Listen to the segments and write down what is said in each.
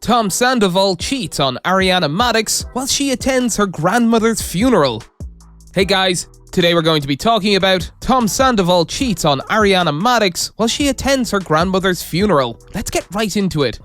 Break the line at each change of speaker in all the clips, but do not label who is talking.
Tom Sandoval cheats on Ariana Madix while she attends her grandmother's funeral. Hey guys, today we're going to be talking about Tom Sandoval cheats on Ariana Madix while she attends her grandmother's funeral. Let's get right into it.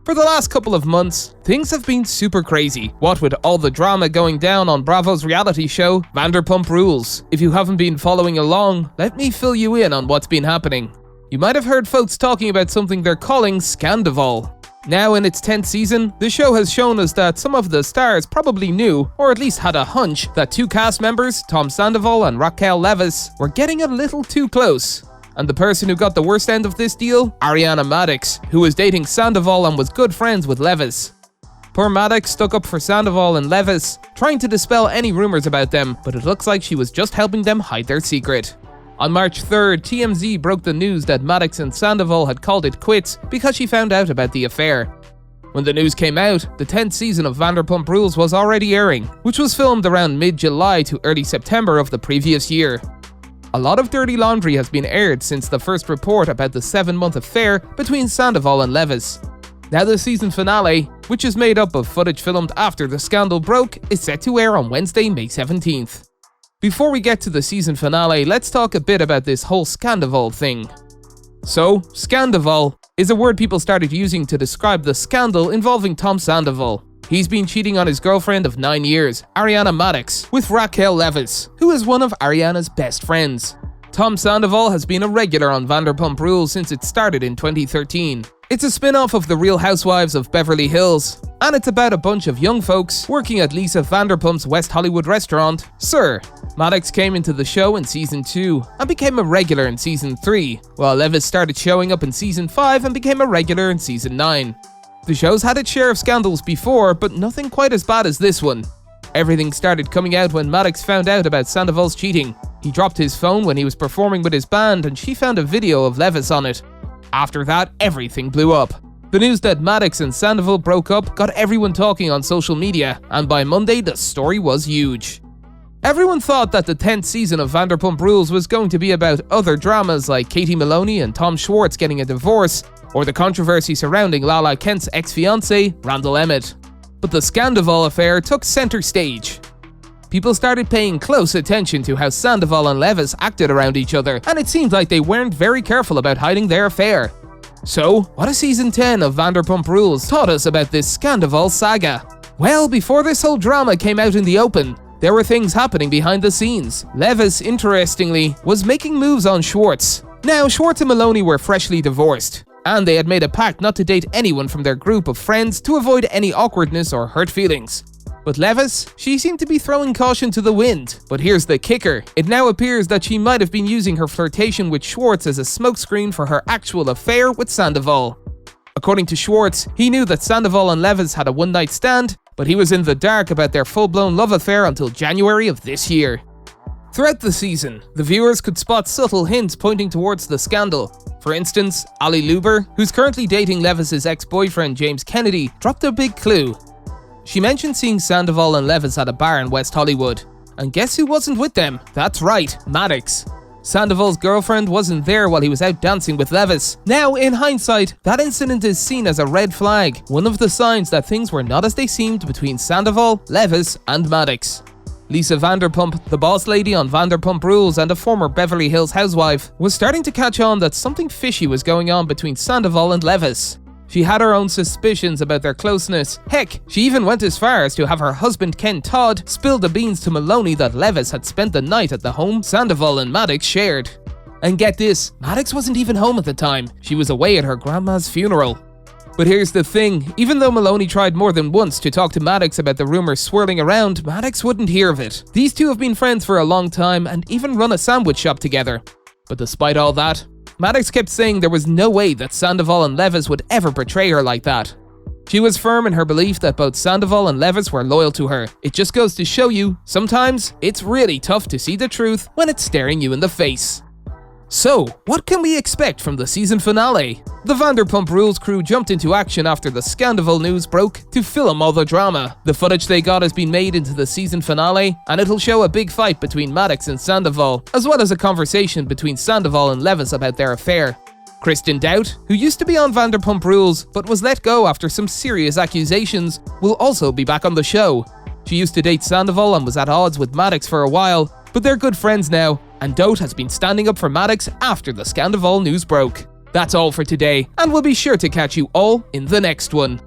For the last couple of months, things have been super crazy, what with all the drama going down on Bravo's reality show, Vanderpump Rules. If you haven't been following along, let me fill you in on what's been happening. You might have heard folks talking about something they're calling Scandoval. Now in its 10th season, the show has shown us that some of the stars probably knew, or at least had a hunch, that two cast members, Tom Sandoval and Raquel Leviss, were getting a little too close. And the person who got the worst end of this deal? Ariana Madix, who was dating Sandoval and was good friends with Leviss. Poor Madix stuck up for Sandoval and Leviss, trying to dispel any rumors about them, but it looks like she was just helping them hide their secret. On March 3rd, TMZ broke the news that Madix and Sandoval had called it quits because she found out about the affair. When the news came out, the 10th season of Vanderpump Rules was already airing, which was filmed around mid-July to early September of the previous year. A lot of dirty laundry has been aired since the first report about the 7-month affair between Sandoval and Leviss. Now the season finale, which is made up of footage filmed after the scandal broke, is set to air on Wednesday, May 17th. Before we get to the season finale, let's talk a bit about this whole Scandoval thing. So, Scandoval is a word people started using to describe the scandal involving Tom Sandoval. He's been cheating on his girlfriend of 9 years, Ariana Madix, with Raquel Leviss, who is one of Ariana's best friends. Tom Sandoval has been a regular on Vanderpump Rules since it started in 2013. It's a spin-off of The Real Housewives of Beverly Hills, and it's about a bunch of young folks working at Lisa Vanderpump's West Hollywood restaurant, Sir. Madix came into the show in Season 2 and became a regular in Season 3, while Leviss started showing up in Season 5 and became a regular in Season 9. The show's had its share of scandals before, but nothing quite as bad as this one. Everything started coming out when Madix found out about Sandoval's cheating. He dropped his phone when he was performing with his band and she found a video of Leviss on it. After that, everything blew up. The news that Madix and Sandoval broke up got everyone talking on social media, and by Monday the story was huge. Everyone thought that the 10th season of Vanderpump Rules was going to be about other dramas like Katie Maloney and Tom Schwartz getting a divorce, or the controversy surrounding Lala Kent's ex-fiancé, Randall Emmett. But the Scandoval affair took center stage. People started paying close attention to how Sandoval and Leviss acted around each other, and it seemed like they weren't very careful about hiding their affair. So, what has Season 10 of Vanderpump Rules taught us about this Scandoval saga? Well, before this whole drama came out in the open, there were things happening behind the scenes. Leviss, interestingly, was making moves on Schwartz. Now, Schwartz and Maloney were freshly divorced, and they had made a pact not to date anyone from their group of friends to avoid any awkwardness or hurt feelings. With Leviss, she seemed to be throwing caution to the wind. But here's the kicker. It now appears that she might have been using her flirtation with Schwartz as a smokescreen for her actual affair with Sandoval. According to Schwartz, he knew that Sandoval and Leviss had a one-night stand, but he was in the dark about their full-blown love affair until January of this year. Throughout the season, the viewers could spot subtle hints pointing towards the scandal. For instance, Ali Luber, who's currently dating Leviss's ex-boyfriend James Kennedy, dropped a big clue. She mentioned seeing Sandoval and Leviss at a bar in West Hollywood. And guess who wasn't with them? That's right, Madix. Sandoval's girlfriend wasn't there while he was out dancing with Leviss. Now, in hindsight, that incident is seen as a red flag, one of the signs that things were not as they seemed between Sandoval, Leviss, and Madix. Lisa Vanderpump, the boss lady on Vanderpump Rules and a former Beverly Hills housewife, was starting to catch on that something fishy was going on between Sandoval and Leviss. She had her own suspicions about their closeness. Heck, she even went as far as to have her husband Ken Todd spill the beans to Maloney that Leviss had spent the night at the home Sandoval and Madix shared. And get this, Madix wasn't even home at the time. She was away at her grandma's funeral. But here's the thing, even though Maloney tried more than once to talk to Madix about the rumors swirling around, Madix wouldn't hear of it. These two have been friends for a long time and even run a sandwich shop together. But despite all that, Madix kept saying there was no way that Sandoval and Leviss would ever betray her like that. She was firm in her belief that both Sandoval and Leviss were loyal to her. It just goes to show you, sometimes it's really tough to see the truth when it's staring you in the face. So, what can we expect from the season finale? The Vanderpump Rules crew jumped into action after the Scandoval news broke to film all the drama. The footage they got has been made into the season finale, and it'll show a big fight between Madix and Sandoval, as well as a conversation between Sandoval and Leviss about their affair. Kristen Dout, who used to be on Vanderpump Rules but was let go after some serious accusations, will also be back on the show. She used to date Sandoval and was at odds with Madix for a while, but they're good friends now, and Dout has been standing up for Madix after the Scandoval news broke. That's all for today, and we'll be sure to catch you all in the next one.